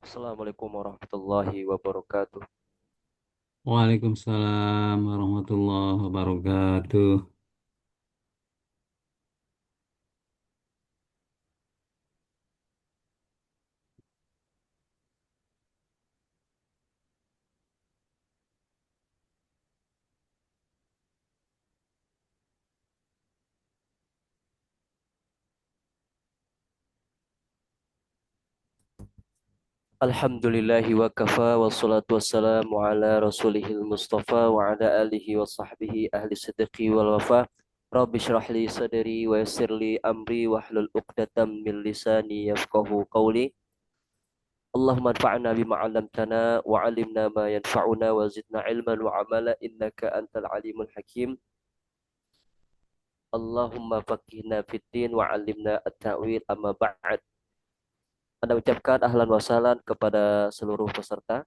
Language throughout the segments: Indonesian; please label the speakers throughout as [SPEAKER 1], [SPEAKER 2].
[SPEAKER 1] Assalamualaikum warahmatullahi wabarakatuh.
[SPEAKER 2] Waalaikumsalam warahmatullahi wabarakatuh.
[SPEAKER 1] Alhamdulillahi wa kafa wassalatu wassalamu ala rasulihil mustafa wa ala alihi wa sahbihi ahli sidqi wal wafa. Rabbi shrah li sadri wa yassir li amri wahlul uqdatam min lisani yafqahu qawli. Allahumma anfa'na bima 'allamtana wa 'allimna ma yanfa'una wa zidna ilman wa amala innaka antal alimul hakim. Allahumma faqihna fid din wa 'allimna at-ta'wil amma ba'd. Anda ucapkan ahlan wa sahlan kepada seluruh peserta.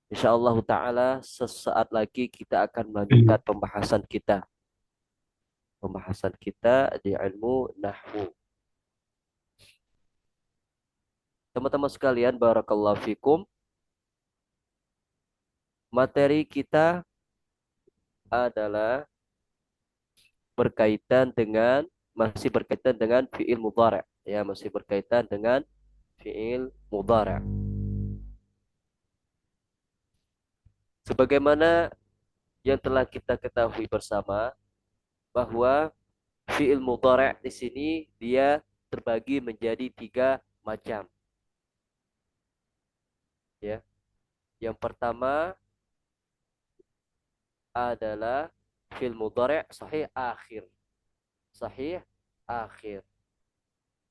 [SPEAKER 1] Insyaallah ta'ala sesaat lagi kita akan melanjutkan pembahasan kita. Pembahasan kita di ilmu Nahwu. Teman-teman sekalian, barakallahu fikum. Materi kita adalah masih berkaitan dengan fi'il mudhari'. Ya, masih berkaitan dengan fi'il mudhari'. Sebagaimana yang telah kita ketahui bersama bahwa fi'il mudhari' di sini dia terbagi menjadi tiga macam. Ya, yang pertama adalah fi'il mudhari' sahih akhir. Sahih akhir.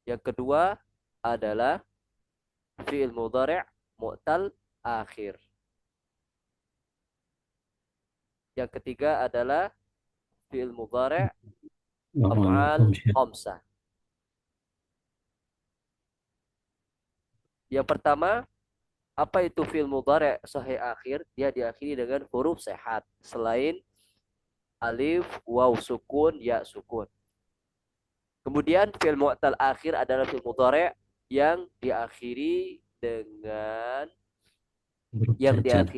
[SPEAKER 1] Yang kedua adalah fi'il mudhari' mu'tal akhir. Yang ketiga adalah fi'il mudhari' af'al
[SPEAKER 2] Waalaikumsalam.
[SPEAKER 1] khamsah. Yang pertama, apa itu fi'il mudhari' sahih akhir? Dia diakhiri dengan huruf sehat selain alif, waw sukun, ya sukun. Kemudian fi'il mu'tal akhir adalah fi'il mudhari' yang diakhiri dengan
[SPEAKER 2] Huruf cacat.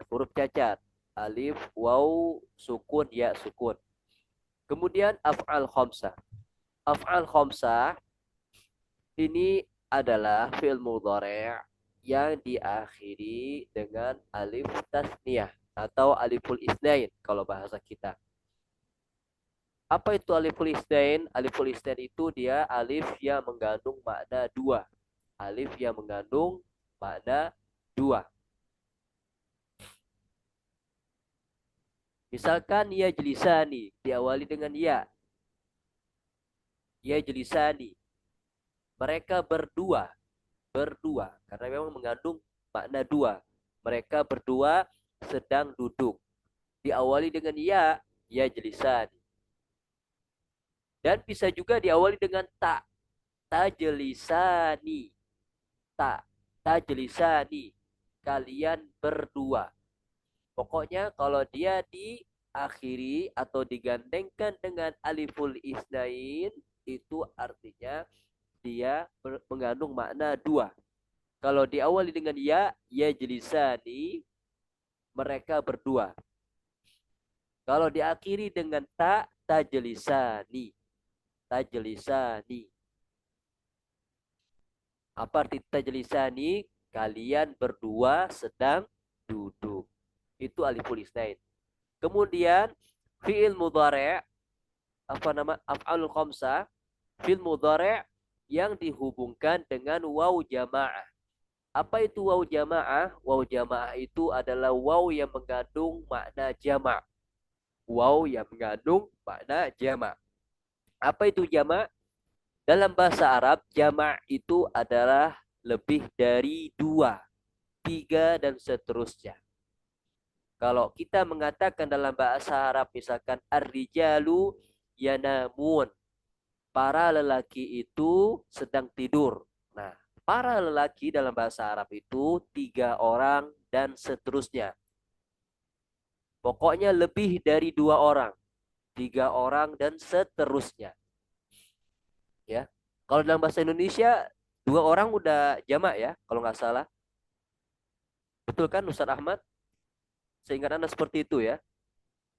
[SPEAKER 1] huruf cacat. Alif, waw, sukun, ya sukun. Kemudian af'al khamsah. Af'al khamsah ini adalah fi'il mudhari' yang diakhiri dengan alif tasniyah atau aliful isnain kalau bahasa kita. Apa itu aliful isnain? Aliful isnain itu dia alif yang mengandung makna dua. Alif yang mengandung makna dua. Misalkan ya jelisani diawali dengan ya. Ya jelisani. Mereka berdua. Berdua. Karena memang mengandung makna dua. Mereka berdua sedang duduk. Diawali dengan ya. Ya jelisani. Dan bisa juga diawali dengan tak. Tajelisani. Tak. Tajelisani. Kalian berdua. Pokoknya kalau dia diakhiri atau digandengkan dengan aliful isnain, itu artinya dia mengandung makna dua. Kalau diawali dengan ya jelisani, mereka berdua. Kalau diakhiri dengan tajelisani, tajelisani. Apa arti tajelisani? Kalian berdua sedang duduk. Itu aliful isnain. Kemudian fi'il mudhari' af'alul khamsah, fi'il mudhari' yang dihubungkan dengan waw jamaah. Apa itu waw jamaah? Waw jamaah itu adalah waw yang mengandung makna jama'. Waw yang mengandung makna jama'. Apa itu jama'? Dalam bahasa Arab, jama' itu adalah lebih dari dua, tiga, dan seterusnya. Kalau kita mengatakan dalam bahasa Arab misalkan ar-rijalu yanamun, para lelaki itu sedang tidur. Nah, para lelaki dalam bahasa Arab itu tiga orang dan seterusnya. Pokoknya lebih dari dua orang, tiga orang dan seterusnya. Ya, kalau dalam bahasa Indonesia Dua orang udah jamak ya, kalau nggak salah. Betul kan Ustaz Ahmad? Seingat Anda seperti itu ya.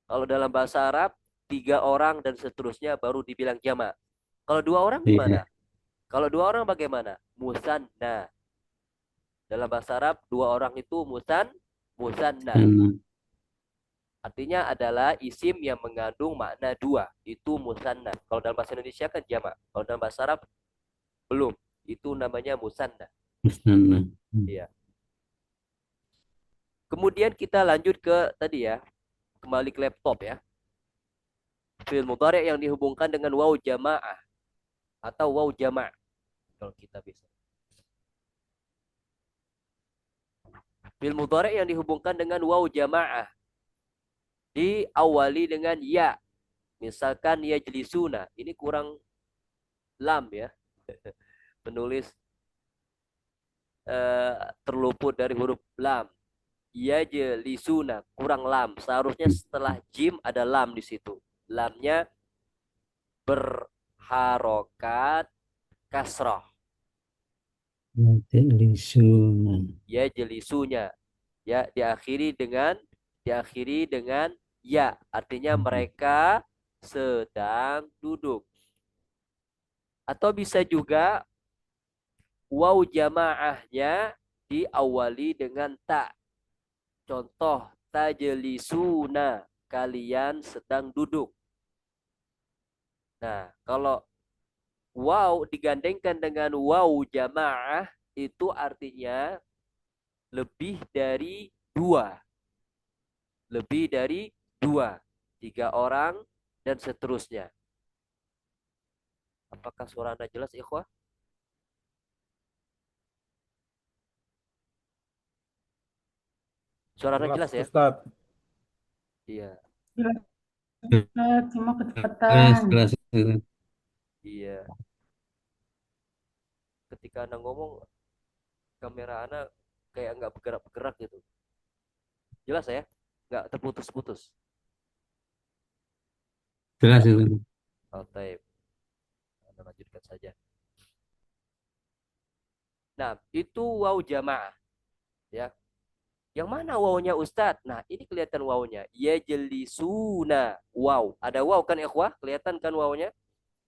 [SPEAKER 1] Kalau dalam bahasa Arab, tiga orang dan seterusnya baru dibilang jamak. Kalau dua orang
[SPEAKER 2] Iya.
[SPEAKER 1] gimana? Kalau dua orang bagaimana? Musanna. Dalam bahasa Arab, dua orang itu musanna.
[SPEAKER 2] Sana.
[SPEAKER 1] Artinya adalah isim yang mengandung makna dua. Itu musanna. Kalau dalam bahasa Indonesia kan jamak. Kalau dalam bahasa Arab belum. Itu namanya musanna.
[SPEAKER 2] Sana.
[SPEAKER 1] Iya. Kemudian kita lanjut ke tadi ya. Kembali ke laptop ya. Fi'il mudhari' yang dihubungkan dengan waw jamaah atau waw jama'. Kalau kita bisa. Fi'il mudhari' yang dihubungkan dengan waw jamaah diawali dengan ya. Misalkan ya jelisuna. Ini kurang lam ya. Penulis terluput dari huruf lam. Ya jelisuna. Kurang lam. Seharusnya setelah jim ada lam di situ. Lamnya berharokat kasrah.
[SPEAKER 2] Lisuna.
[SPEAKER 1] Ya jelisunya. Ya diakhiri dengan ya. Artinya mereka sedang duduk. Atau bisa juga waw jamaahnya diawali dengan ta. Contoh tajlisuna, kalian sedang duduk. Nah, kalau waw digandengkan dengan waw jamaah itu artinya lebih dari dua. Lebih dari dua. Tiga orang dan seterusnya. Apakah suara Anda jelas, ikhwah? Suara Anda
[SPEAKER 3] Jelas,
[SPEAKER 1] jelas ya?
[SPEAKER 3] Ustadz.
[SPEAKER 1] Iya,
[SPEAKER 4] Jelas, cuma
[SPEAKER 2] Kelas,
[SPEAKER 4] kecepatan.
[SPEAKER 2] kelas, kelas.
[SPEAKER 1] iya. Ketika Anda ngomong, kamera Anda kayak nggak bergerak-bergerak gitu. Jelas ya? Nggak terputus-putus.
[SPEAKER 2] Jelas itu.
[SPEAKER 1] Oh, taib. Anda lanjutkan saja. Nah, itu waw jamaah. Ya. Yang mana wawnya Ustadz? Nah, ini kelihatan wawnya. Ya jelisuna. Wow. Ada waw kan ikhwah? Kelihatan kan wawnya?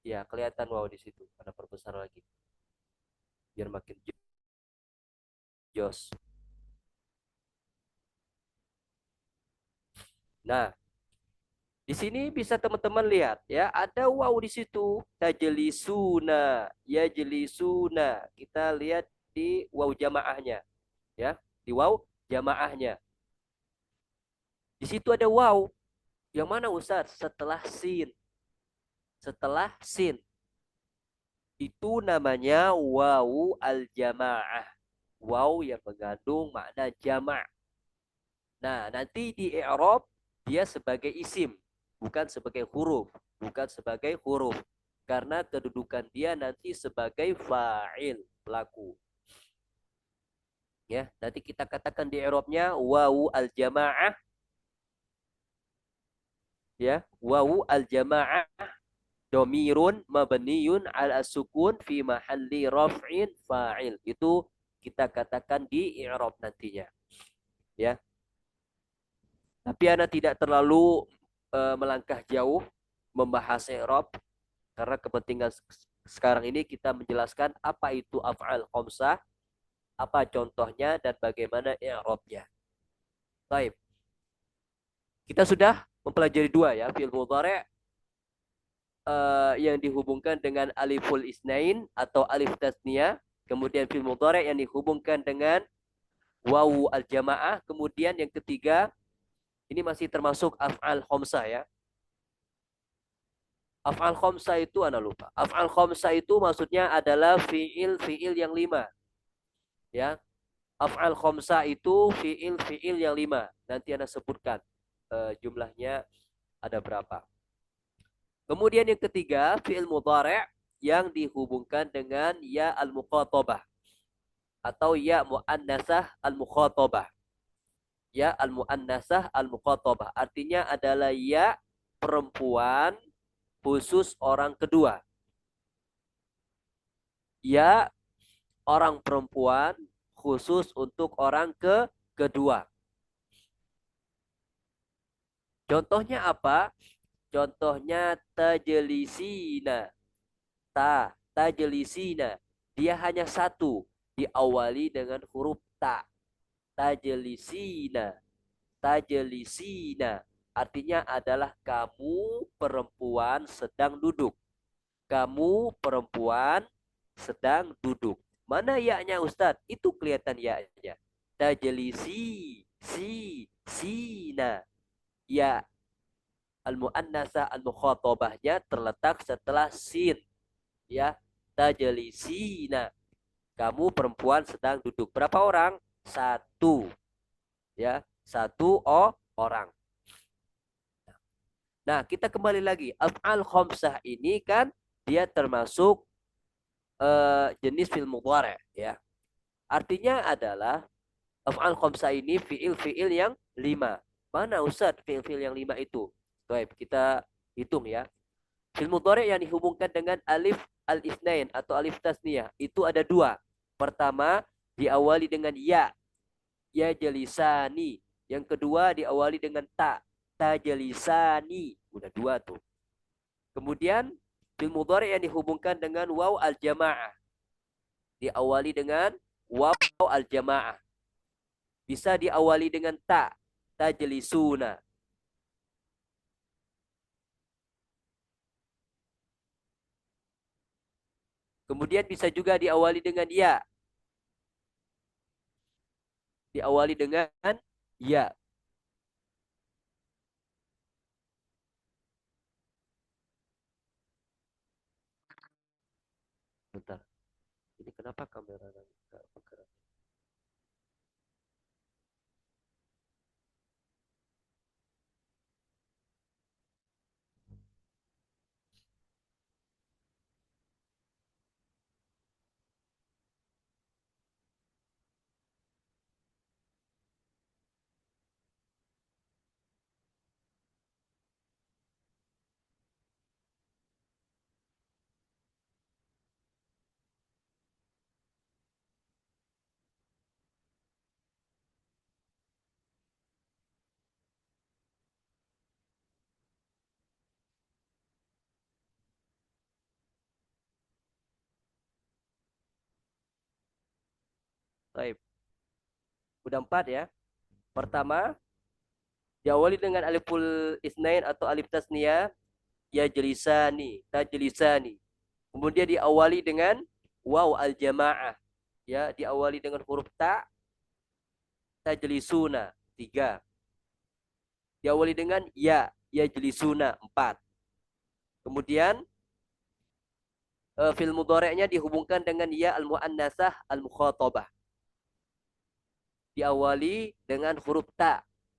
[SPEAKER 1] Ya, kelihatan waw di situ. Anda perbesar lagi. Biar makin jos. Nah, di sini bisa teman-teman lihat ya, ada waw di situ. Tajlisuna, ya jelisuna. Kita lihat di waw jamaahnya ya, di waw jamaahnya. Di situ ada waw. Yang mana Ustaz? Setelah sin. Setelah sin. Itu namanya waw al-jamaah. Waw yang mengandung makna jama'. Nah, nanti di i'rab dia sebagai isim, bukan sebagai huruf, bukan sebagai huruf. Karena kedudukan dia nanti sebagai fa'il, pelaku. Ya, nanti kita katakan di i'rabnya wawu al-jamaah, ya, wawu al-jamaah domirun mabniyun ala sukun fi mahalli raf'in fa'il. Itu kita katakan di i'rab nantinya. Ya. Tapi Anda tidak terlalu melangkah jauh membahas i'rab karena kepentingan sekarang ini kita menjelaskan apa itu af'al khamsah, apa contohnya dan bagaimana i'rabnya. Baik. Kita sudah mempelajari dua ya, fi'il mudhari' yang dihubungkan dengan aliful isnain atau alif tasniyah, kemudian fi'il mudhari' yang dihubungkan dengan wawu al-jamaah, kemudian yang ketiga ini masih termasuk af'al khamsah ya. Af'al khamsah itu Anda lupa. Af'al khamsah itu maksudnya adalah fi'il yang lima. Ya. Af'al khamsah itu fi'il yang lima. Nanti Anda sebutkan jumlahnya ada berapa. Kemudian yang ketiga, fi'il mudhari' yang dihubungkan dengan ya al-muqatabah atau ya muannasah al-muqatabah. Ya al-muannasah al-muqatabah. Artinya adalah ya perempuan khusus orang kedua. Ya orang perempuan khusus untuk orang kedua. Contohnya apa? Contohnya tajlisina. Tajlisina. Dia hanya satu. Diawali dengan huruf ta. Tajlisina. Tajlisina. Artinya adalah kamu perempuan sedang duduk. Kamu perempuan sedang duduk. Mana ya-nya Ustadz? Itu kelihatan ya-nya. Tajlisi. Sina. Ya al-muannasah al-mukhatabahnya terletak setelah sin. Ya, tajlisina. Kamu perempuan sedang duduk. Berapa orang? Satu. Ya, satu orang. Nah, kita kembali lagi. Af'al khamsah ini kan dia termasuk jenis fi'il mudhari' ya. Artinya adalah af'al khamsah ini fi'il-fi'il yang lima. Mana Ustaz fi'il-fi'il yang lima itu? Baik, kita hitung ya. Fi'il mudhari' yang dihubungkan dengan alif al-itsnain atau alif tasniyah itu ada dua. Pertama diawali dengan ya jalisani. Yang kedua diawali dengan ta jalisani. Udah dua tuh. Kemudian fi'il mudhari' yang dihubungkan dengan waw al-jamaah. Diawali dengan waw al-jamaah. Bisa diawali dengan tajlisuna. Kemudian bisa juga diawali dengan ya. Diawali dengan ya. Bentar. Ini kenapa kamera nggak bergerak? Baik. Udah empat ya. Pertama, diawali dengan aliful isnain atau alif tasniyah. Ya jelisani, tajlisani. Kemudian diawali dengan waw al-jamaah. Ya, diawali dengan huruf tajlisuna. Tiga. Diawali dengan ya jelisuna. Empat. Kemudian fil mudhari'nya dihubungkan dengan ya al-muannasah al-mukhatabah. Diawali dengan huruf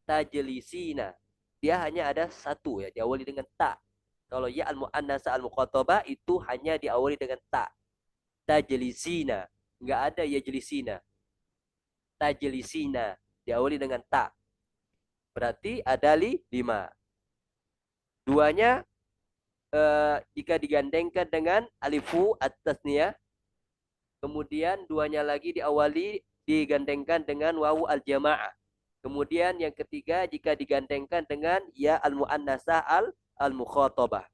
[SPEAKER 1] tajlisina. Dia hanya ada satu ya, diawali dengan ta. Kalau ya al-muannasah al-mukhatabah itu hanya diawali dengan tajlisina. Enggak ada ya jelisina. Tajlisina diawali dengan Berarti ada lima. Duanya jika digandengkan dengan alifu at-tasniyah. Kemudian duanya lagi diawali digandengkan dengan wawu al-jamaah. Kemudian yang ketiga jika digandengkan dengan ya al-muannasah al-mukhatabah.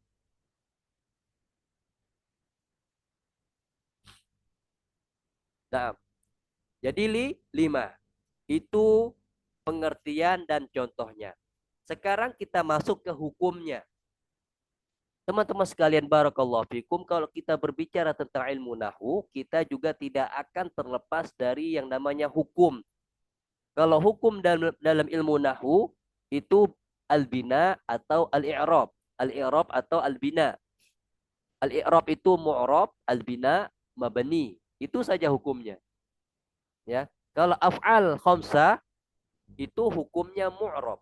[SPEAKER 1] Nah, jadi lima. Itu pengertian dan contohnya. Sekarang kita masuk ke hukumnya. Teman-teman sekalian barakallahu fikum, kalau kita berbicara tentang ilmu nahwu, kita juga tidak akan terlepas dari yang namanya hukum. Kalau hukum dalam ilmu nahwu itu al-bina atau al-i'rab. Al-i'rab atau al-bina. Al-i'rab itu mu'rab, al-bina mabni. Itu saja hukumnya. Ya. Kalau af'al khamsah itu hukumnya mu'rab.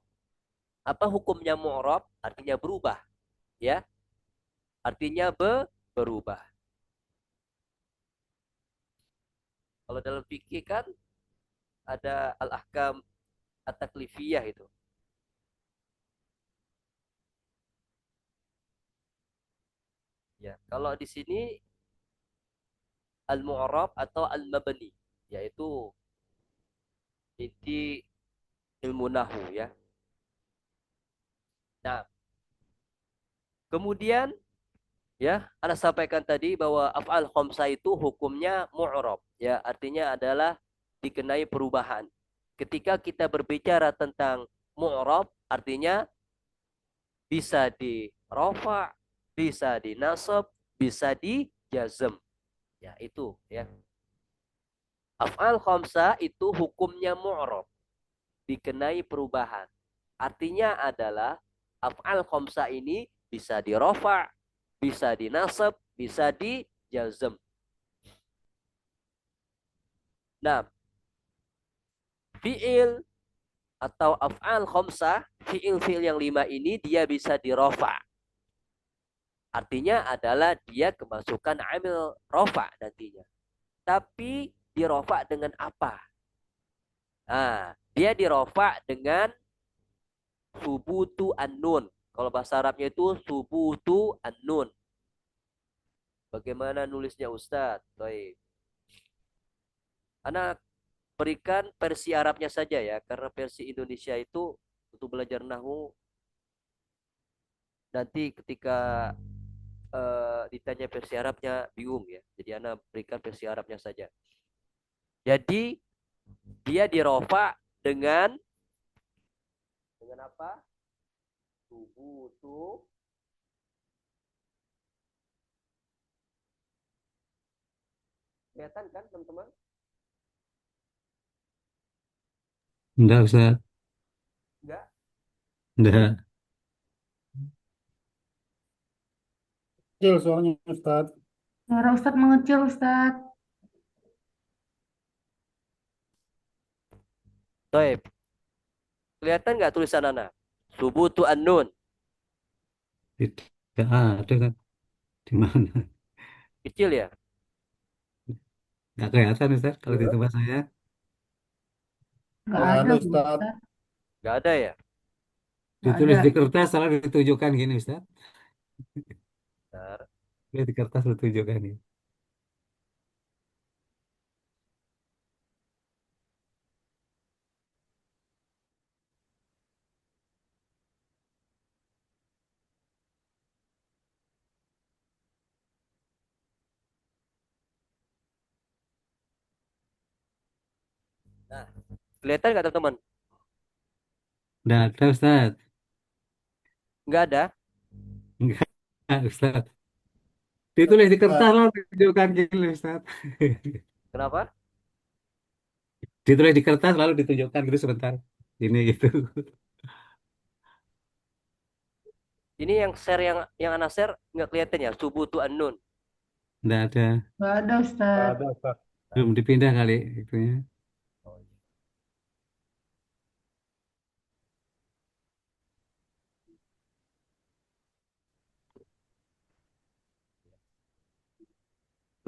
[SPEAKER 1] Apa hukumnya mu'rab? Artinya berubah, ya. Artinya berubah. Kalau dalam fikih kan ada al-ahkam at-taklifiyah itu. Ya, kalau di sini al-mu'rab atau al-mabni, yaitu inti ilmu nahu ya. Nah, kemudian ya, Anda sampaikan tadi bahwa af'al khamsah itu hukumnya mu'rab, ya, artinya adalah dikenai perubahan. Ketika kita berbicara tentang mu'rab, artinya bisa di rofa, bisa di nasab, bisa di jazm. Ya, itu ya. Af'al khamsah itu hukumnya mu'rab, dikenai perubahan. Artinya adalah af'al khamsah ini bisa di rofa, bisa di nasab, bisa di jazm. Nah, fi'il atau af'al khamsah, fi'il-fi'il yang 5 ini dia bisa di rofa. Artinya adalah dia kemasukan amil rofa nantinya. Tapi di rofa dengan apa? Nah, dia di rofa dengan subutu an-nun. Kalau bahasa Arabnya itu subutu an-nun. Bagaimana nulisnya Ustadz? Baik. Anak berikan versi Arabnya saja ya, karena versi Indonesia itu untuk belajar nahwu nanti ketika ditanya versi Arabnya bingung ya. Jadi Anda berikan versi Arabnya saja. Jadi dia dirofa dengan apa? Subutu. Kelihatan kan teman-teman?
[SPEAKER 2] Enggak, Ustaz.
[SPEAKER 1] Enggak.
[SPEAKER 2] Enggak.
[SPEAKER 3] Kecil suaranya Ustaz.
[SPEAKER 4] Suara Ustadz mengecil, Ustadz.
[SPEAKER 1] Baik. Kelihatan nggak tulisan Anda? Subutu an-nun.
[SPEAKER 2] Tidak ada kan. Di mana?
[SPEAKER 1] Kecil ya?
[SPEAKER 2] Enggak kelihatan, Ustaz, kalau di tempat saya.
[SPEAKER 4] Nggak
[SPEAKER 3] Nggak
[SPEAKER 4] ada,
[SPEAKER 3] ada
[SPEAKER 4] Bu
[SPEAKER 3] Ustaz.
[SPEAKER 4] Ustadz.
[SPEAKER 1] Nggak ada ya?
[SPEAKER 4] Nggak ada.
[SPEAKER 2] Ditulis di kertas, salah ditunjukkan gini, Ustaz.
[SPEAKER 1] Bentar.
[SPEAKER 2] Lihat di kertas ditunjukkan ini.
[SPEAKER 1] Nah, kelihatan nggak teman-teman?
[SPEAKER 2] Enggak ada, Ustaz.
[SPEAKER 1] Nggak ada.
[SPEAKER 2] Enggak, Ustaz. Ditulis di kertas,
[SPEAKER 3] Nggak.
[SPEAKER 2] lalu ditunjukkan gini, Ustaz.
[SPEAKER 1] Kenapa?
[SPEAKER 2] Ditulis di kertas, lalu ditunjukkan gitu sebentar. Ini gitu.
[SPEAKER 1] Ini yang share yang Anda share nggak kelihatan ya? Subutu an-nun.
[SPEAKER 2] Enggak ada.
[SPEAKER 4] Nggak ada,
[SPEAKER 3] Nggak
[SPEAKER 4] Ustadz.
[SPEAKER 3] ada Ustaz.
[SPEAKER 2] Belum dipindah kali itunya.
[SPEAKER 1] Oh, iya.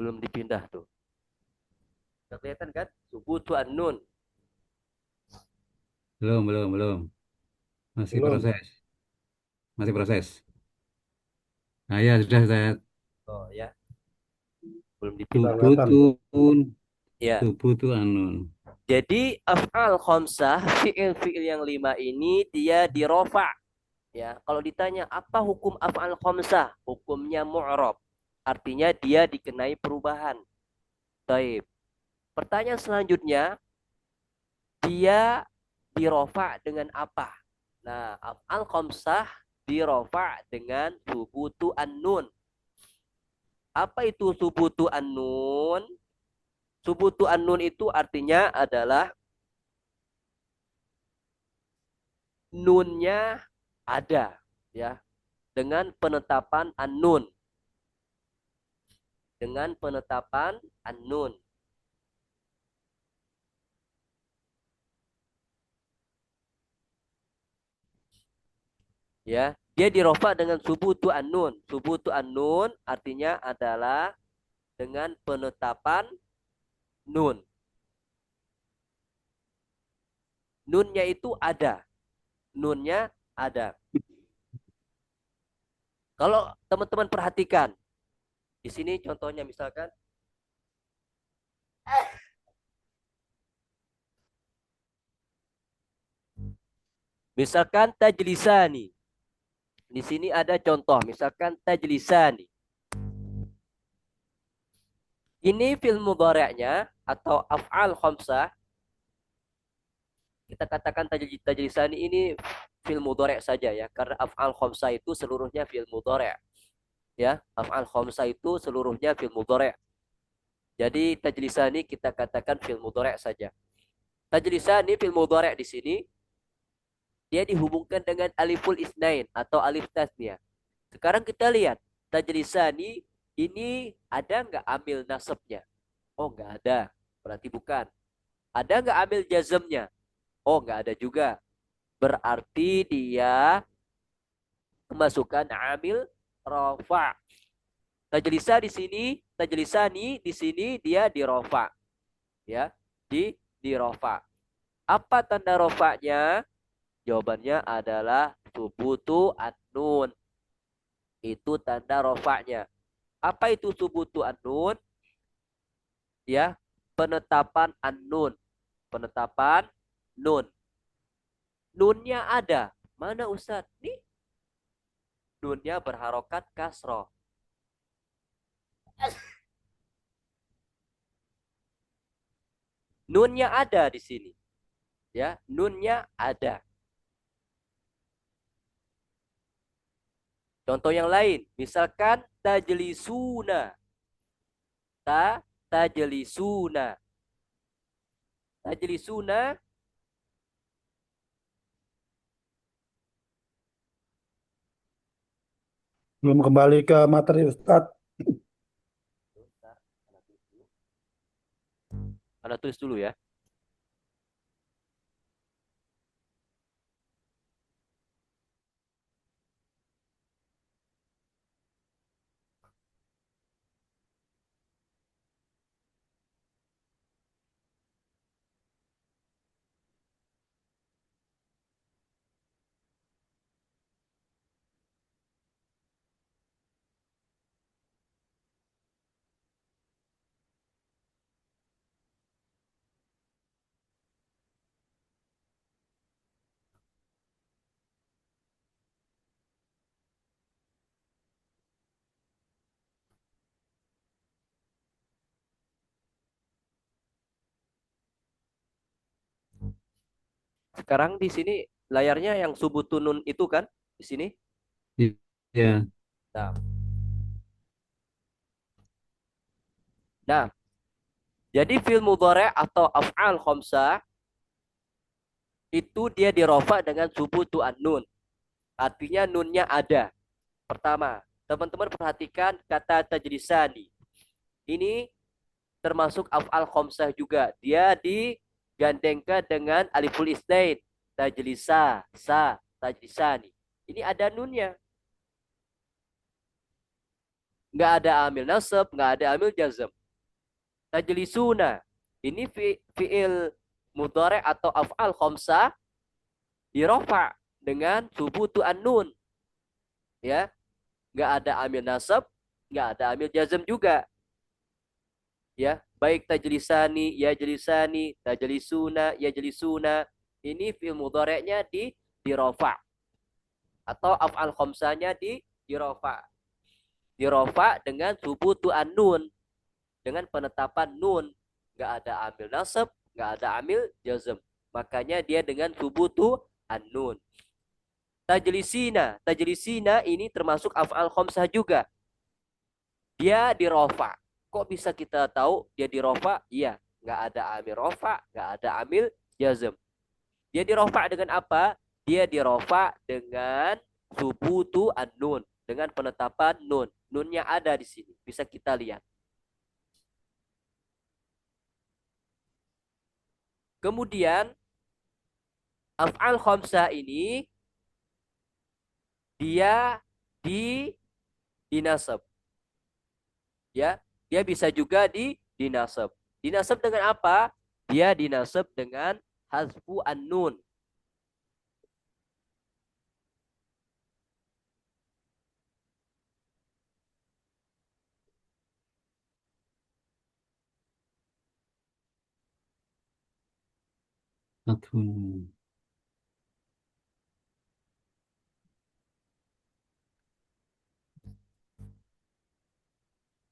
[SPEAKER 1] Belum dipindah tuh. Nggak kelihatan kan? Subutu an-nun.
[SPEAKER 2] Belum. Masih
[SPEAKER 3] Belum.
[SPEAKER 2] proses. Masih proses. Nah, ya sudah saya
[SPEAKER 1] Oh ya, belum
[SPEAKER 3] Nggak
[SPEAKER 1] dipindah.
[SPEAKER 3] kelihatan.
[SPEAKER 2] tubutun,
[SPEAKER 1] Ya.
[SPEAKER 2] tubutu anun.
[SPEAKER 1] Jadi af'al khamsah, fi'il-fi'il yang 5 ini dia dirofa. Ya, kalau ditanya apa hukum af'al khamsah? Hukumnya mu'rab. Artinya dia dikenai perubahan. Taib. Pertanyaan selanjutnya, dia dirofa dengan apa? Nah, af'al khamsah dirofa dengan subutu an-nun. Apa itu subutu an-nun? Subutu an-nun itu artinya adalah nunnya ada ya, dengan penetapan an-nun, dengan penetapan an-nun ya. Dia dirofa dengan subutu an-nun. Subutu an-nun artinya adalah dengan penetapan nun. Nunnya itu ada. Nunnya ada. Kalau teman-teman perhatikan, di sini contohnya misalkan Misalkan tajlisani. Di sini ada contoh, misalkan tajlisani. Ini fi'il mudhari'nya atau af'al khamsah. Kita katakan tajlisani ini fi'il mudhari' saja ya, karena af'al khamsah itu seluruhnya fi'il mudhari'. Ya, af'al khamsah itu seluruhnya fi'il mudhari'. Jadi tajlisani kita katakan fi'il mudhari' saja. Tajlisani fi'il mudhari' di sini dia dihubungkan dengan aliful isnain atau alif tasniyah. Sekarang kita lihat tajlisani ini ada nggak amil nasabnya? Oh nggak ada, berarti bukan. Ada nggak amil jazmnya? Oh nggak ada juga. Berarti dia memasukkan amil rofa. Tajlisani di sini dia dirofa, ya, di rofa. Apa tanda rofanya? Jawabannya adalah subutu an-nun. Itu tanda rofanya. Apa itu subutu an-nun? Ya, penetapan an-nun. Penetapan nun. Nunnya ada. Mana Ustaz? Nih, nunnya berharokat kasroh. Nunnya ada di sini. Ya, nunnya ada. Contoh yang lain, misalkan tajlisuna. Tajlisuna. Tajlisuna.
[SPEAKER 3] Belum kembali ke materi Ustadz.
[SPEAKER 1] Anda tulis dulu ya. Sekarang di sini layarnya yang subutunun itu kan di sini.
[SPEAKER 2] Iya.
[SPEAKER 1] Nah, nah, jadi fi'il mudhari' atau af'al khamsah itu dia dirofa dengan subutu an-nun. Artinya nunnya ada. Pertama, teman-teman perhatikan kata tajlisani. Ini termasuk af'al khamsah juga. Dia digandengkan dengan aliful isnain. Tajlisa, tajlisani. Ini ada nunnya. Nggak ada amil nasab, nggak ada amil jazm. Tajlisuna. Ini fi'il mudhari' atau af'al khamsah dirofa dengan subutu an-nun. Ya, nggak ada amil nasab, nggak ada amil jazm juga. Ya, baik tajlisani, ya jlisani, tajlisuna, ya jlisuna. Ini fi'il mudhari'nya dirofa atau af'al khamsahnya dirofa. Dirofa dengan subutu an-nun, dengan penetapan nun. Nggak ada amil nasab, nggak ada amil jazm. Makanya dia dengan subutu an-nun. Tajlisina ini termasuk af'al khamsah juga. Dia dirofa. Kok bisa kita tahu dia dirofa? Iya, nggak ada amil rofa, nggak ada amil jazm. Dia dirofa dengan apa? Dia dirofa dengan subutu an-nun, dengan penetapan nun. Nunnya ada di sini, bisa kita lihat. Kemudian af'al khamsah ini dia di dinasab. Ya, dia bisa juga dinasab. Dinasab dengan apa? Dia dinasab dengan hazfu an-nun.
[SPEAKER 2] Atun.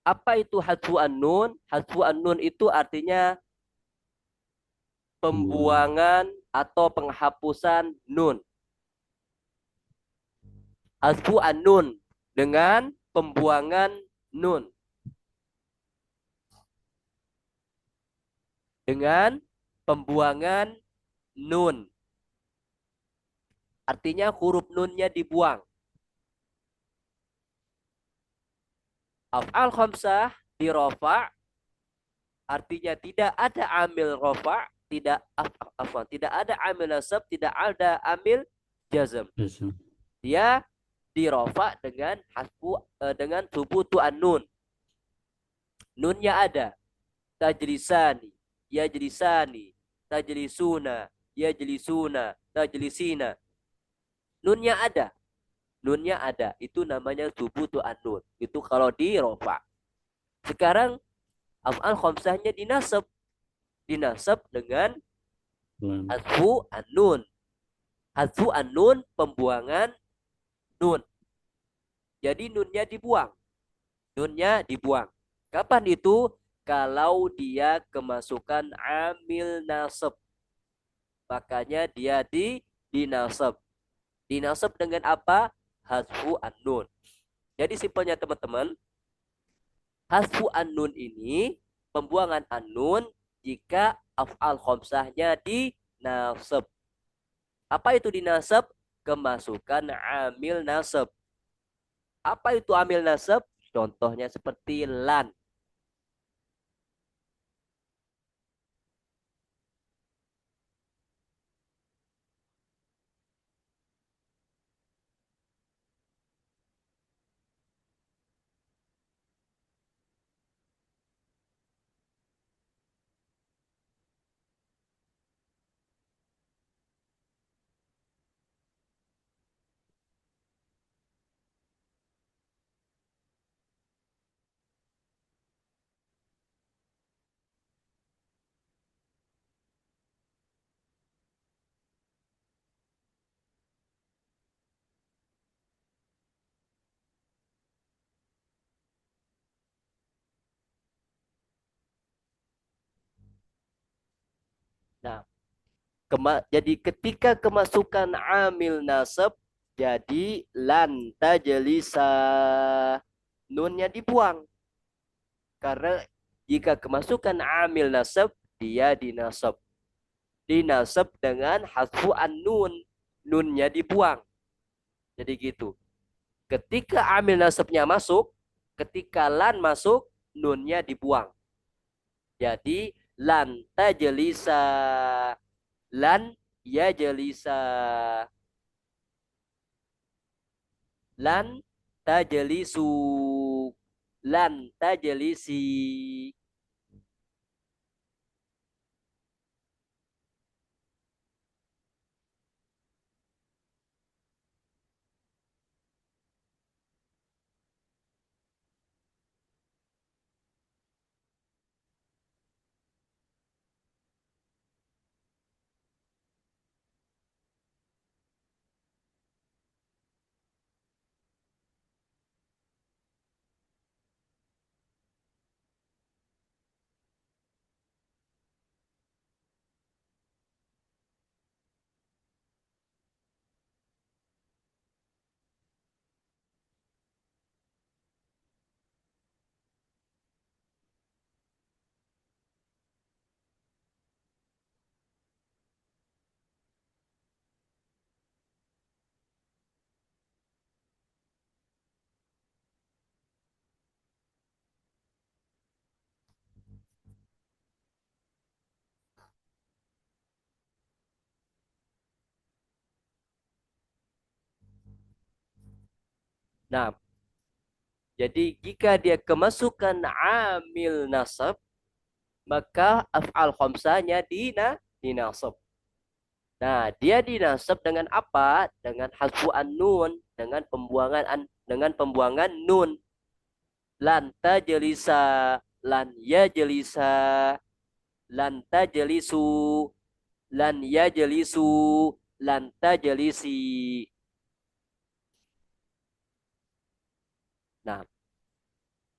[SPEAKER 1] Apa itu hadfu an-nun? Hadfu an-nun itu artinya
[SPEAKER 2] Buang.
[SPEAKER 1] pembuangan atau penghapusan nun. Hadfu an-nun dengan pembuangan nun. Dengan pembuangan nun. Artinya huruf nunnya dibuang. Af'al khamsah dirofa, artinya tidak ada amil rofa, tidak ada amil nasab, tidak ada amil jazm.
[SPEAKER 2] Bisa.
[SPEAKER 1] Dia dirofa dengan thubutu an-nun. Nunnya ada. Tajlisani, yajlisani, tajlisuna, yajlisuna, tajlisina. Nunnya ada. Nunnya ada. Itu namanya thubutu an-nun. Itu kalau dirofa. Sekarang af'al khamsahnya dinasab. Dinasab dengan
[SPEAKER 2] Buang.
[SPEAKER 1] hadfu an-nun. Hadfu an-nun pembuangan nun. Jadi nunnya dibuang. Nunnya dibuang. Kapan itu? Kalau dia kemasukan amil nasab. Makanya dia dinasab. Dinasab dengan apa? Hadfu an-nun. Jadi simpelnya teman-teman, hadfu an-nun ini pembuangan an-nun jika af'al khamsahnya dinasab. Apa itu dinasab? Kemasukan amil nasab. Apa itu amil nasab? Contohnya seperti lan. Nah, jadi ketika kemasukan amil nasab, jadi lan tajlisa, nunnya dibuang. Karena jika kemasukan amil nasab, dia dinasab. Dinasab dengan hasfu an-nun, nunnya dibuang. Jadi gitu. Ketika amil nasabnya masuk, ketika lan masuk, nunnya dibuang. Jadi lan tajlisa, lan yajlisa, lan tajlisu, lan tajlisi. Nah, jadi jika dia kemasukan amil nasab, maka af'al khamsahnya dinasab. Nah, dia dinasab dengan apa? Dengan hasfu an-nun, dengan pembuangan nun. Lan tajlisa, lan yajlisa, lan tajlisu, lan yajlisu, lan tajlisi. Nah,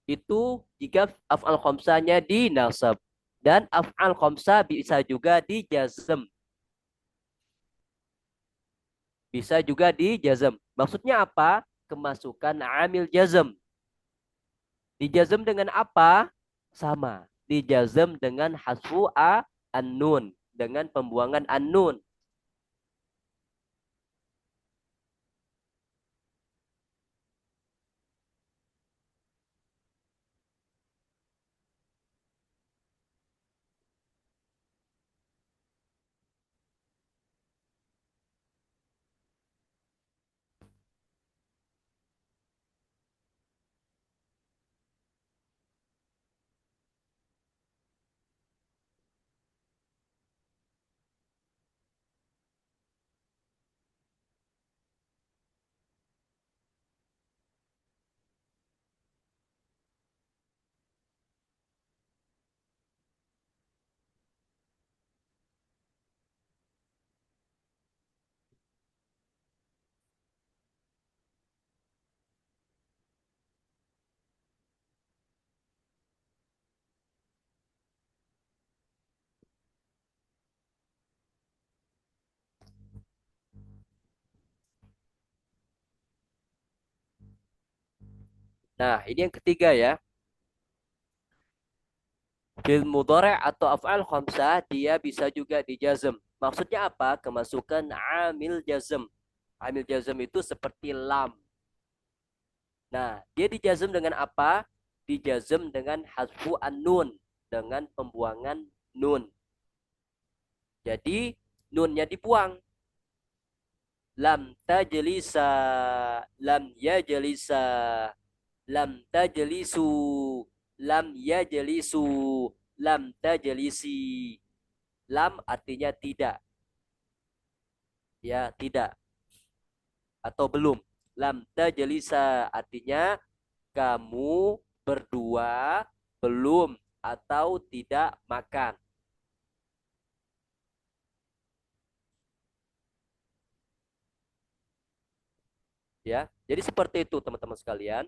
[SPEAKER 1] Itu jika af'al khamsanya dinasab. Dan af'al khamsah bisa juga dijazm. Bisa juga dijazm. Maksudnya apa? Kemasukan amil jazm. Dijazm dengan apa? Sama. Dijazm dengan hasfu an-nun. Dengan pembuangan an-nun. Nah, ini yang ketiga ya. Fil mudhari' atau af'al khamsah dia bisa juga dijazm. Maksudnya apa? Kemasukan amil jazm. Amil jazm itu seperti lam. Nah, dia dijazm dengan apa? Dijazm dengan hasfu an-nun, dengan pembuangan nun. Jadi nunnya dibuang. Lam tajlisa, lam yajlisa, lam tajlisu, lam yajlisu, lam tajlisi. Lam artinya tidak, ya tidak atau belum. Lam tajlisa artinya kamu berdua belum atau tidak makan. Ya, jadi seperti itu teman-teman sekalian.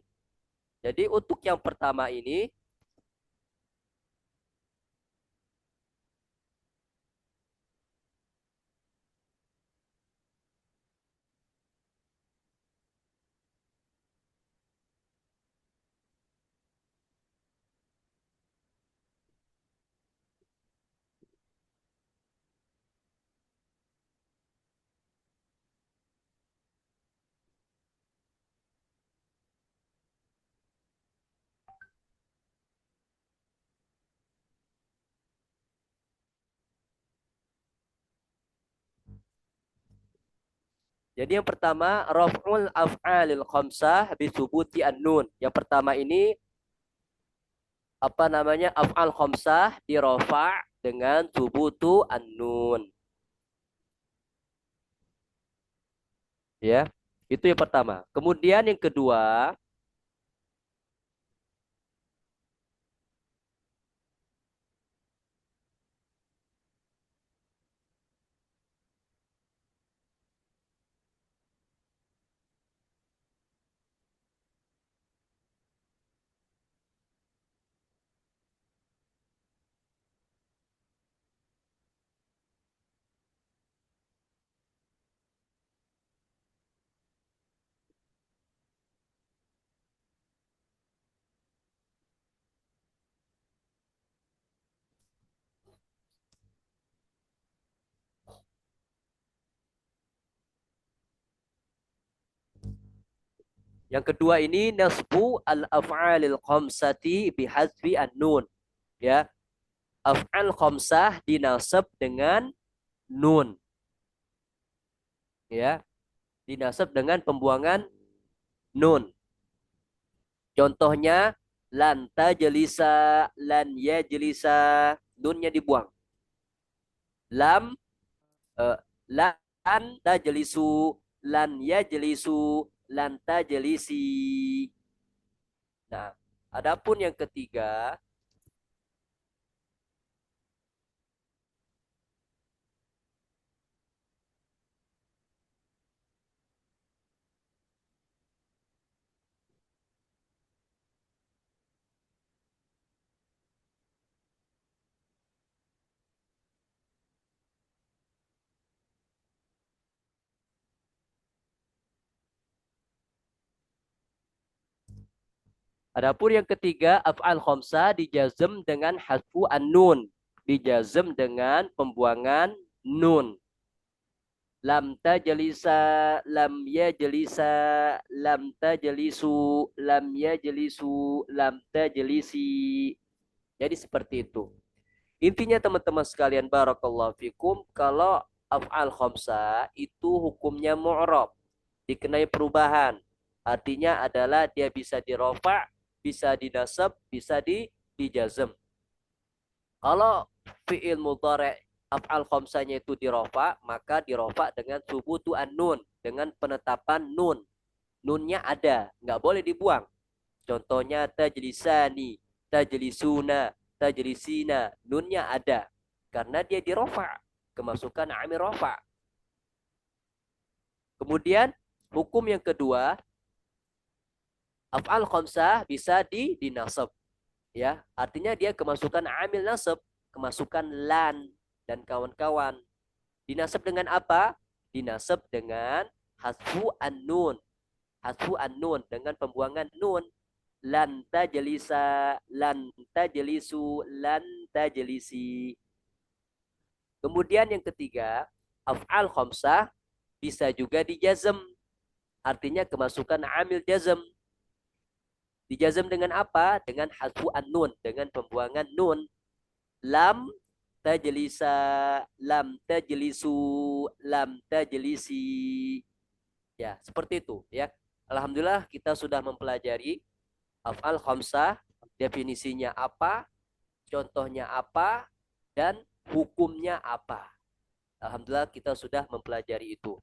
[SPEAKER 1] Jadi untuk yang pertama ini, jadi yang pertama raf'ul af'alil khamsah bi thubuti an-nun. Yang pertama ini apa namanya? Af'al khamsah dirofa' dengan thubutu an-nun. Ya. Itu yang pertama. Kemudian yang kedua, yang kedua ini nasbu al-af'alil khamsati bihadzfi an-nun. Ya. Af'al khamsah dinasab dengan nun. Ya. Dinasab dengan pembuangan nun. Contohnya lan tajlisa, lan yajlisa, nunnya dibuang. Lam lan tajlisu, lan yajlisu, lan tajlisi. Nah, adapun yang ketiga, Adapun yang ketiga, af'al khamsah dijazm dengan hasfu an-nun. Dijazm dengan pembuangan nun. Lam tajlisa, lam yajlisa, lam tajlisu, lam yajlisu, lam tajlisi. Jadi seperti itu. Intinya teman-teman sekalian, barakallahu fikum, kalau af'al khamsah itu hukumnya mu'rab, dikenai perubahan. Artinya adalah dia bisa dirofa, bisa dinasab, bisa dijazm. Kalau fi'il mudhari' af'al khamsahnya itu dirofa, maka dirofa dengan subutu an-nun, dengan penetapan nun. Nunnya ada, nggak boleh dibuang. Contohnya tajlisani, tajlisuna, tajlisina, nunnya ada. Karena dia dirofa, kemasukan amil rofa. Kemudian hukum yang kedua, af'al khamsah bisa dinasab. Ya, artinya dia kemasukan amil nasab, kemasukan lan dan kawan-kawan. Dinasab dengan apa? Dinasab dengan hasfu an-nun. Hasfu an-nun dengan pembuangan nun. Lan tajlisa, lan tajlisu, lan tajlisi. Kemudian yang ketiga, af'al khamsah bisa juga dijazm. Artinya kemasukan amil jazm. Dijazm dengan apa? Dengan hasfu an-nun, dengan pembuangan nun. Lam tajlisa, lam tajlisu, lam tajlisi. Ya, seperti itu ya. Alhamdulillah kita sudah mempelajari af'al khamsah, definisinya apa, contohnya apa, dan hukumnya apa. Alhamdulillah kita sudah mempelajari itu.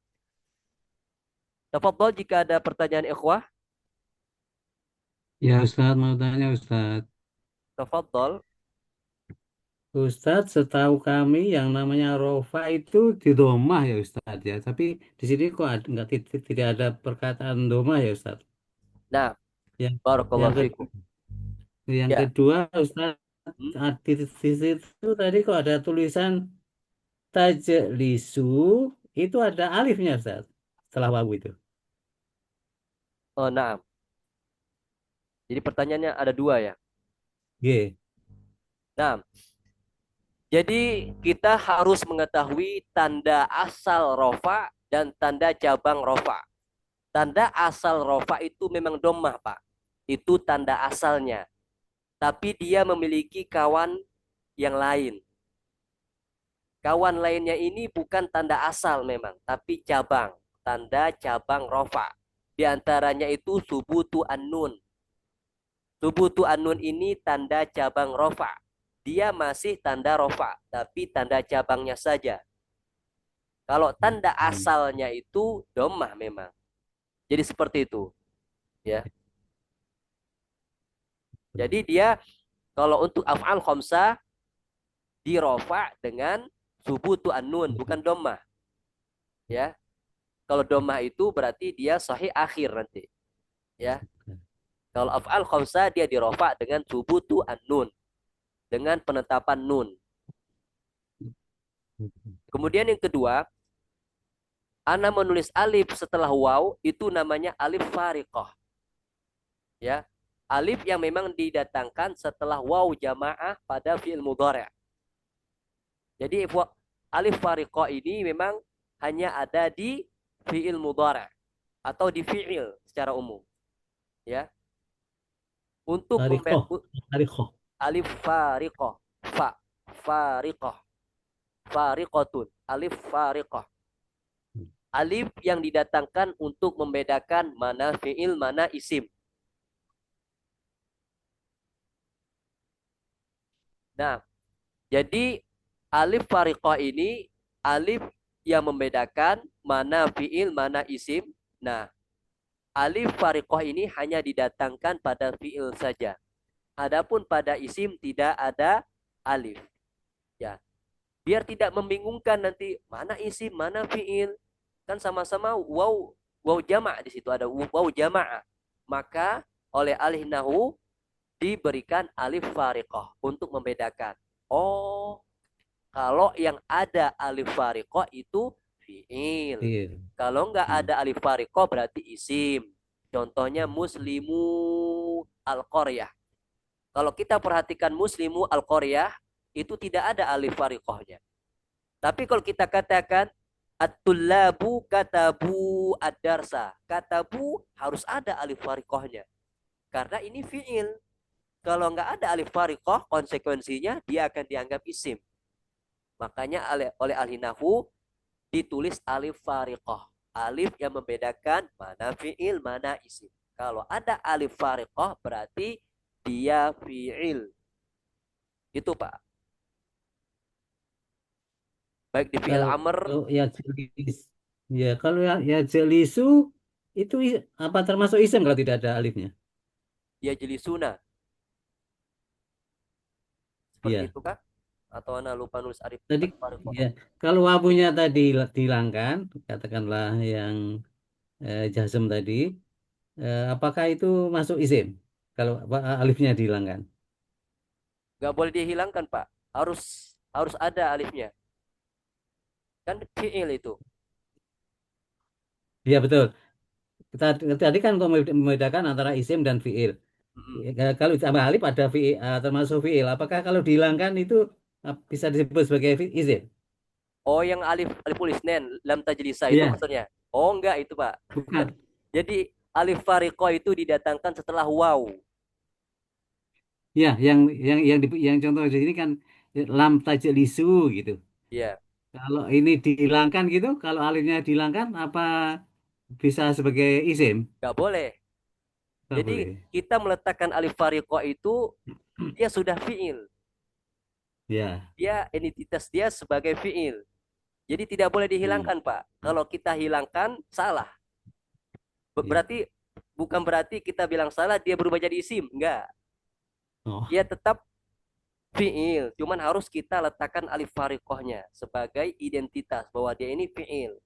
[SPEAKER 1] Tafadhol jika ada pertanyaan ikhwah.
[SPEAKER 2] Ya Ustadz, mau tanya Ustadz.
[SPEAKER 1] Tafadhol.
[SPEAKER 2] Ustadz, setahu kami yang namanya rofa itu di domah ya Ustadz ya. Tapi di sini kok nggak tidak ada perkataan domah ya Ustadz.
[SPEAKER 1] Nah,
[SPEAKER 2] Yang yang
[SPEAKER 1] barakallahu
[SPEAKER 2] ke,
[SPEAKER 1] fikum.
[SPEAKER 2] yang
[SPEAKER 1] Ya.
[SPEAKER 2] kedua Ustadz,
[SPEAKER 1] Hmm?
[SPEAKER 2] di situ tadi kok ada tulisan tajlisu, itu ada alifnya Ustadz. Setelah wawu itu.
[SPEAKER 1] Oh, nah. Jadi pertanyaannya ada dua ya.
[SPEAKER 2] G.
[SPEAKER 1] Nah, jadi kita harus mengetahui tanda asal rofa dan tanda cabang rofa. Tanda asal rofa itu memang domah, Pak. Itu tanda asalnya. Tapi dia memiliki kawan yang lain. Kawan lainnya ini bukan tanda asal memang, tapi cabang. Tanda cabang rofa. Di antaranya itu subutu an-nun. Subutu an-nun ini tanda cabang rofa. Dia masih tanda rofa, tapi tanda cabangnya saja. Kalau tanda asalnya itu domah memang. Jadi seperti itu. Ya. Jadi dia kalau untuk af'al khamsah dirofa dengan subutu an-nun, bukan domah. Ya. Kalau domah itu berarti dia sahih akhir nanti. Ya. Kalau af'al khamsah dia dirofa dengan subutu an-nun, dengan penetapan nun. Kemudian yang kedua, ana menulis alif setelah waw itu namanya alif fariqah. Ya. Alif yang memang didatangkan setelah waw jamaah pada fi'il mudhari'. Jadi alif fariqah ini memang hanya ada di fi'il mudhari' atau di fi'il secara umum. Ya. Untuk
[SPEAKER 2] Tarikoh. Tarikoh.
[SPEAKER 1] alif fariqah, fa fariqah, fariqatun, alif fariqah. Alif yang didatangkan untuk membedakan mana fi'il, mana isim. Nah, jadi alif fariqah ini alif yang membedakan mana fi'il, mana isim. Nah, alif fariqah ini hanya didatangkan pada fi'il saja. Adapun pada isim tidak ada alif. Ya, biar tidak membingungkan nanti mana isim, mana fi'il. Kan sama-sama waw jama' di situ ada waw jamaah. Maka oleh ahli nahwu diberikan alif fariqah untuk membedakan. Oh, kalau yang ada alif fariqah itu fi'il.
[SPEAKER 2] Iya.
[SPEAKER 1] Kalau nggak ada alif fariqah berarti isim. Contohnya muslimu al-qaryah. Kalau kita perhatikan muslimu al-qaryah itu tidak ada alif fariqahnya. Tapi kalau kita katakan at-tullabu katabu ad-darsa, katabu harus ada alif fariqahnya. Karena ini fi'il. Kalau nggak ada alif fariqah, konsekuensinya dia akan dianggap isim. Makanya oleh ahli nahwu ditulis alif fariqah. Alif yang membedakan mana fi'il, mana isim. Kalau ada alif fariqah berarti dia fi'il. Itu Pak. Baik di fi'il amr,
[SPEAKER 2] Kalau ya jelis, ya kalau ya jelisu itu apa termasuk isim kalau tidak ada alifnya?
[SPEAKER 1] ya jelisuna. Seperti
[SPEAKER 2] Iya.
[SPEAKER 1] itu Kak? Atau Anda lupa nulis alif
[SPEAKER 2] Tadi
[SPEAKER 1] fariqah?
[SPEAKER 2] ya kalau wabunya tadi dihilangkan, katakanlah yang jazm tadi, apakah itu masuk isim? Kalau alifnya dihilangkan?
[SPEAKER 1] Nggak boleh dihilangkan Pak. Harus ada alifnya. Kan fi'il itu.
[SPEAKER 2] Iya betul. Kita tadi kan untuk membedakan antara isim dan fiil.
[SPEAKER 1] Mm-mm.
[SPEAKER 2] Kalau ditambah alif ada fiil, termasuk fiil. Apakah kalau dihilangkan itu bisa disebut sebagai isim?
[SPEAKER 1] Oh, yang alif alif isnen lam tajlisa itu
[SPEAKER 2] Iya,
[SPEAKER 1] maksudnya. Oh, enggak itu, Pak.
[SPEAKER 2] bukan.
[SPEAKER 1] Jadi alif fariqah itu didatangkan setelah waw.
[SPEAKER 2] Ya, yang contoh di sini kan lam tajlisu gitu.
[SPEAKER 1] Iya,
[SPEAKER 2] Kalau ini dihilangkan gitu, kalau alifnya dihilangkan apa bisa sebagai isim?
[SPEAKER 1] enggak boleh.
[SPEAKER 2] Tak
[SPEAKER 1] Jadi
[SPEAKER 2] boleh.
[SPEAKER 1] kita meletakkan alif fariqah itu dia sudah fiil.
[SPEAKER 2] Ya.
[SPEAKER 1] Dia entitas dia sebagai fiil. Jadi tidak boleh
[SPEAKER 2] Hmm.
[SPEAKER 1] dihilangkan, Pak. Kalau kita hilangkan salah.
[SPEAKER 2] Ya.
[SPEAKER 1] Berarti bukan berarti kita bilang salah dia berubah jadi isim. Enggak.
[SPEAKER 2] Oh,
[SPEAKER 1] Dia tetap fiil. Cuman harus kita letakkan alif fariqahnya sebagai identitas bahwa dia ini fiil.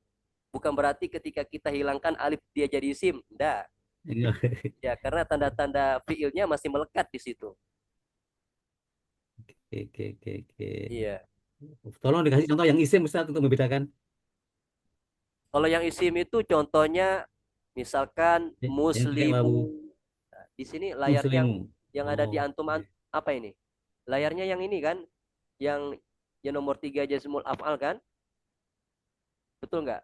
[SPEAKER 1] Bukan berarti ketika kita hilangkan alif dia jadi isim. Enggak.
[SPEAKER 2] iya.
[SPEAKER 1] Ya, karena tanda-tanda fiilnya masih melekat di situ.
[SPEAKER 2] Oke, oke, oke, oke.
[SPEAKER 1] Iya.
[SPEAKER 2] Tolong dikasih contoh yang isim Ustaz untuk membedakan.
[SPEAKER 1] Kalau yang isim itu contohnya misalkan
[SPEAKER 2] Yang pakai wawu
[SPEAKER 1] muslimu. Nah, di sini layar
[SPEAKER 2] muslimu.
[SPEAKER 1] yang ada di
[SPEAKER 2] Oh,
[SPEAKER 1] antum
[SPEAKER 2] iya.
[SPEAKER 1] apa ini? Layarnya yang ini kan, yang yang nomor 3 Jazmul Af'al kan? Betul nggak?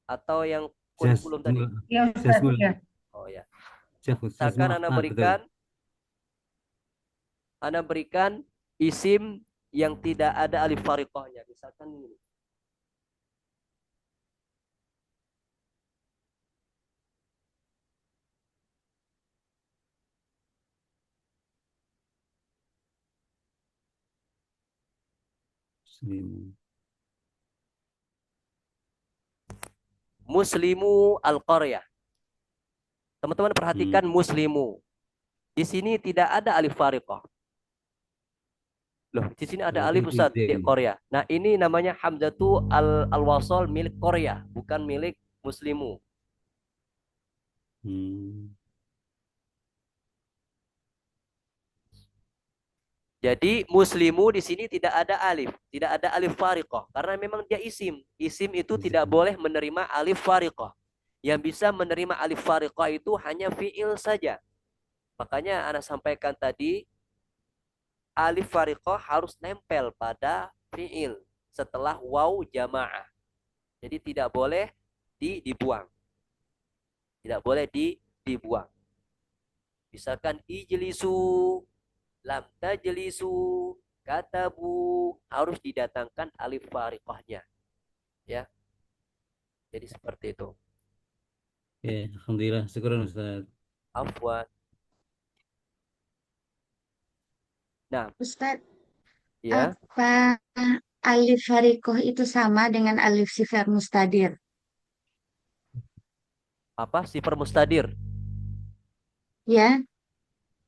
[SPEAKER 1] Atau yang kurikulum tadi?
[SPEAKER 2] Jasmul,
[SPEAKER 4] Ya Ustadz,
[SPEAKER 2] jasmul,
[SPEAKER 4] ya.
[SPEAKER 1] Oh ya.
[SPEAKER 2] jasmul
[SPEAKER 1] Misalkan Anda
[SPEAKER 2] af'al, betul.
[SPEAKER 1] berikan isim yang tidak ada alif fariqahnya. Misalkan ini.
[SPEAKER 2] Muslimu.
[SPEAKER 1] Muslimu al-qaryah. Teman-teman
[SPEAKER 2] Hmm.
[SPEAKER 1] perhatikan muslimu. Di sini tidak ada alif fariqah. Loh, di sini ada
[SPEAKER 2] Berarti
[SPEAKER 1] alif Ustaz di
[SPEAKER 2] isim.
[SPEAKER 1] Korea. Nah, ini namanya Hamzatu al-wasol milik Korea, bukan milik muslimu.
[SPEAKER 2] Hmm.
[SPEAKER 1] Jadi muslimu di sini tidak ada alif fariqah karena memang dia isim. Isim itu tidak
[SPEAKER 2] Isim.
[SPEAKER 1] boleh menerima alif fariqah. Yang bisa menerima alif fariqah itu hanya fiil saja. Makanya Anda sampaikan tadi alif fariqah harus nempel pada fiil setelah waw jamaah. Jadi tidak boleh dibuang. Tidak boleh dibuang. Misalkan ijlisu, lam tajlisu, katabu harus didatangkan alif fariqahnya, ya. Jadi seperti itu.
[SPEAKER 2] Oke, alhamdulillah, syukur Ustaz.
[SPEAKER 1] Afwan. Nah,
[SPEAKER 5] Ustadz,
[SPEAKER 1] ya,
[SPEAKER 5] apa alif harikoh itu sama dengan alif sifat mustadir?
[SPEAKER 1] apa sifar mustadir?
[SPEAKER 5] Ya,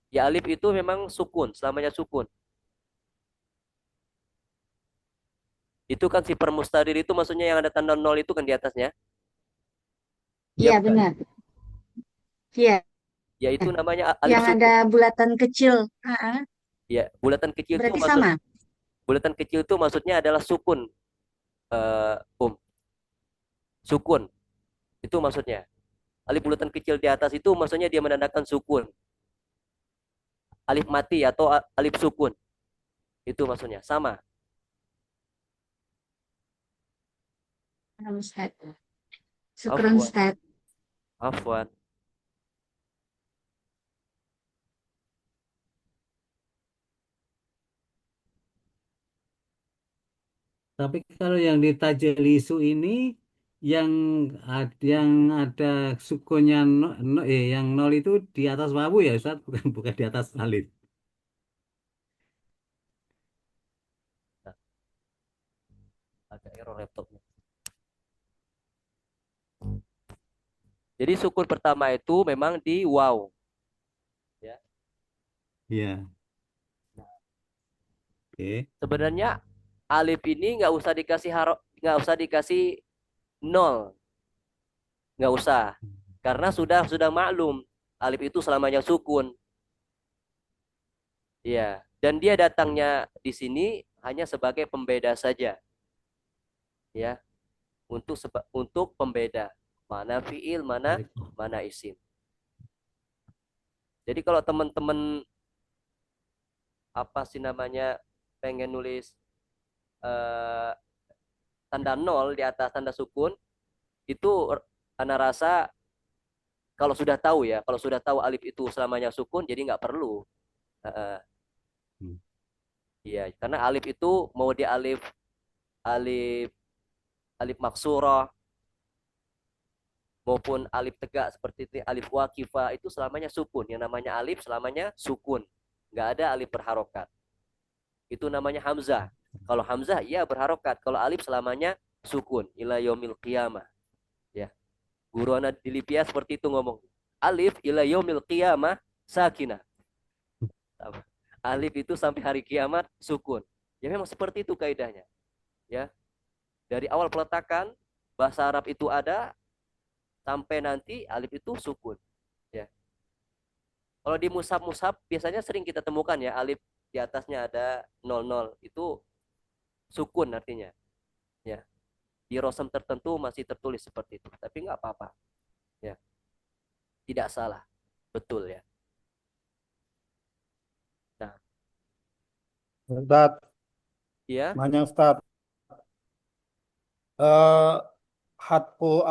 [SPEAKER 1] Ya alif itu memang sukun, selamanya sukun. Itu kan sifar mustadir itu maksudnya yang ada tanda nol itu kan di atasnya. Iya
[SPEAKER 5] iya
[SPEAKER 1] bukan?
[SPEAKER 5] benar. Iya,
[SPEAKER 1] Ya itu namanya alif
[SPEAKER 5] yang
[SPEAKER 1] sukun.
[SPEAKER 5] ada bulatan kecil. Ah,
[SPEAKER 1] Ya, bulatan kecil itu
[SPEAKER 5] berarti
[SPEAKER 1] maksud
[SPEAKER 5] sama.
[SPEAKER 1] bulatan kecil itu maksudnya adalah sukun. Sukun. Itu maksudnya. Alif bulatan kecil di atas itu maksudnya dia menandakan sukun. Alif mati atau alif sukun. Itu maksudnya. Sama.
[SPEAKER 5] Ustaz. Syukron
[SPEAKER 1] Afwan.
[SPEAKER 5] Ustaz.
[SPEAKER 1] Afwan.
[SPEAKER 2] Tapi kalau yang di Tajelisu ini yang yang ada sukunya yang nol itu di atas wawu ya Ustaz, bukan di atas alif.
[SPEAKER 1] Nah, agak error laptopnya. Jadi sukun pertama itu memang di waw. Ya.
[SPEAKER 2] Iya. Oke.
[SPEAKER 1] Sebenarnya alif ini nggak usah dikasih nol, nggak usah. Karena sudah maklum alif itu selamanya sukun. Ya. Dan dia datangnya di sini hanya sebagai pembeda saja. Ya. Untuk pembeda mana fiil, mana isim. Jadi kalau teman-teman apa sih namanya pengen nulis eh, tanda nol di atas tanda sukun itu ana rasa kalau sudah tahu alif itu selamanya sukun jadi nggak perlu. Eh,
[SPEAKER 2] Hmm.
[SPEAKER 1] iya, karena alif itu mau di alif alif alif maksurah maupun alif tegak seperti itu alif wakifah itu selamanya sukun. Yang namanya alif selamanya sukun, nggak ada alif berharokat. Itu namanya hamzah. Kalau hamzah iya berharokat, kalau alif selamanya sukun ila yaumil qiyamah. Ya, guru anak di Lipia seperti itu ngomong. Alif ila yaumil qiyamah sakinah. Alif itu sampai hari kiamat sukun. Ya memang seperti itu kaidahnya. Ya, dari awal peletakan bahasa Arab itu ada sampai nanti alif itu sukun. Ya. Kalau di mushaf-mushaf biasanya sering kita temukan ya alif di atasnya ada 00 itu sukun artinya. Ya. Di rosam tertentu masih tertulis seperti itu, tapi nggak apa-apa. Ya. Tidak salah. Betul ya. Nah,
[SPEAKER 3] Ustaz,
[SPEAKER 1] ya.
[SPEAKER 3] nanya Ustaz, eh hatfu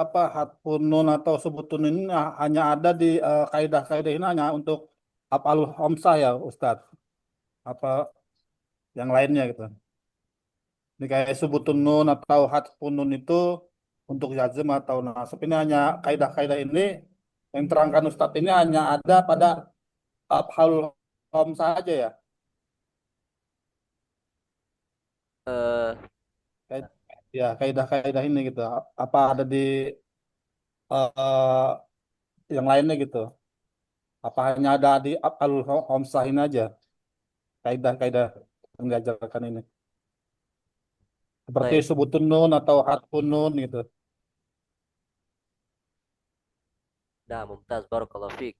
[SPEAKER 3] nun atau subutun ini hanya ada di kaidah-kaidah ini hanya untuk af'alul khamsah ya Ustaz. Apa yang lainnya gitu. Ini kayak subutun nun atau hatfun nun itu untuk jazm atau nasab ini hanya kaidah-kaidah ini yang terangkan Ustadz ini hanya ada pada af'alul khamsah saja ya.
[SPEAKER 1] Eh,
[SPEAKER 3] Kaid- Ya, kaidah-kaidah ini gitu. Apa ada di eh, yang lainnya gitu? Apa hanya ada di af'alul khamsah ini aja? Kaidah-kaidah yang diajarkan ini. Seperti
[SPEAKER 1] baik.
[SPEAKER 3] subutun nun atau hatfun nun gitu.
[SPEAKER 1] Nah, mumtaz barakallahu fiik.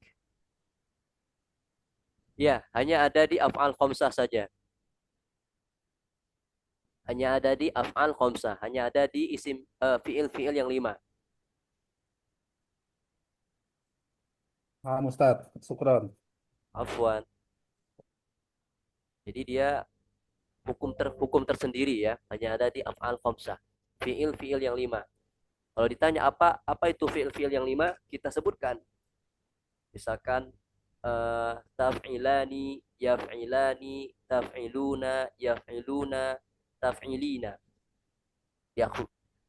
[SPEAKER 1] Ya, hanya ada di af'al khamsah saja. Hanya ada di af'al khamsah, hanya ada di isim fiil-fiil yang 5.
[SPEAKER 3] Ah, Ustaz, syukron.
[SPEAKER 1] Afwan. Jadi dia hukum tersendiri ya, hanya ada di af'al khamsah. Fiil-fiil yang 5. Kalau ditanya apa itu fiil-fiil yang 5, kita sebutkan. Misalkan taf'ilani, yaf'ilani, taf'iluna, yaf'iluna, taf'ilina. Ya,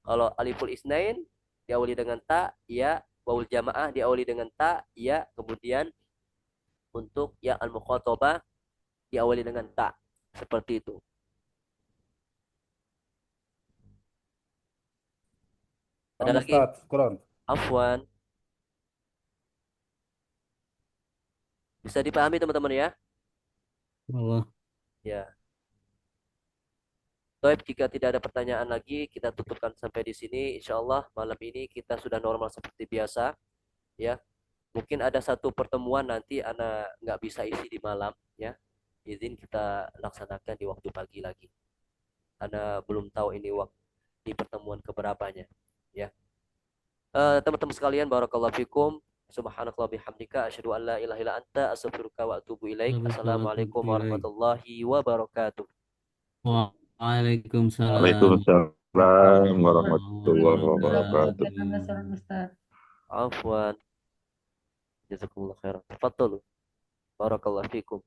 [SPEAKER 1] kalau aliful isnain diawali dengan ta, ya, wawul jamaah diawali dengan ta, ya, kemudian untuk ya al mukhatabah diawali dengan ta. Seperti itu. Ada
[SPEAKER 3] Ah,
[SPEAKER 1] lagi?
[SPEAKER 3] Ustaz, syukron.
[SPEAKER 1] Afwan. Bisa dipahami teman-teman ya?
[SPEAKER 2] Allah.
[SPEAKER 1] Ya. Baik, jika tidak ada pertanyaan lagi, kita tutupkan sampai di sini. Insya Allah malam ini kita sudah normal seperti biasa. Ya, mungkin ada satu pertemuan nanti Ana nggak bisa isi di malam. Ya, izin kita laksanakan di waktu pagi lagi. Ana belum tahu ini waktu di pertemuan keberapanya. Ya, Teman-teman sekalian, barakallahu fikum. Subhanakallah bihamdika asyhadu an la ilaha illa anta astaghfiruka wa atubu ilaik. Assalamualaikum warahmatullahi wabarakatuh.
[SPEAKER 2] Waalaikumsalam
[SPEAKER 6] Waalaikumsalam warahmatullahi
[SPEAKER 2] warahmatullahi
[SPEAKER 6] wabarakatuh.
[SPEAKER 2] wabarakatuh.
[SPEAKER 4] Ustaz.
[SPEAKER 1] Afwan. Jazakumullah khairan. Tafadhalu. Barakallahu fikum.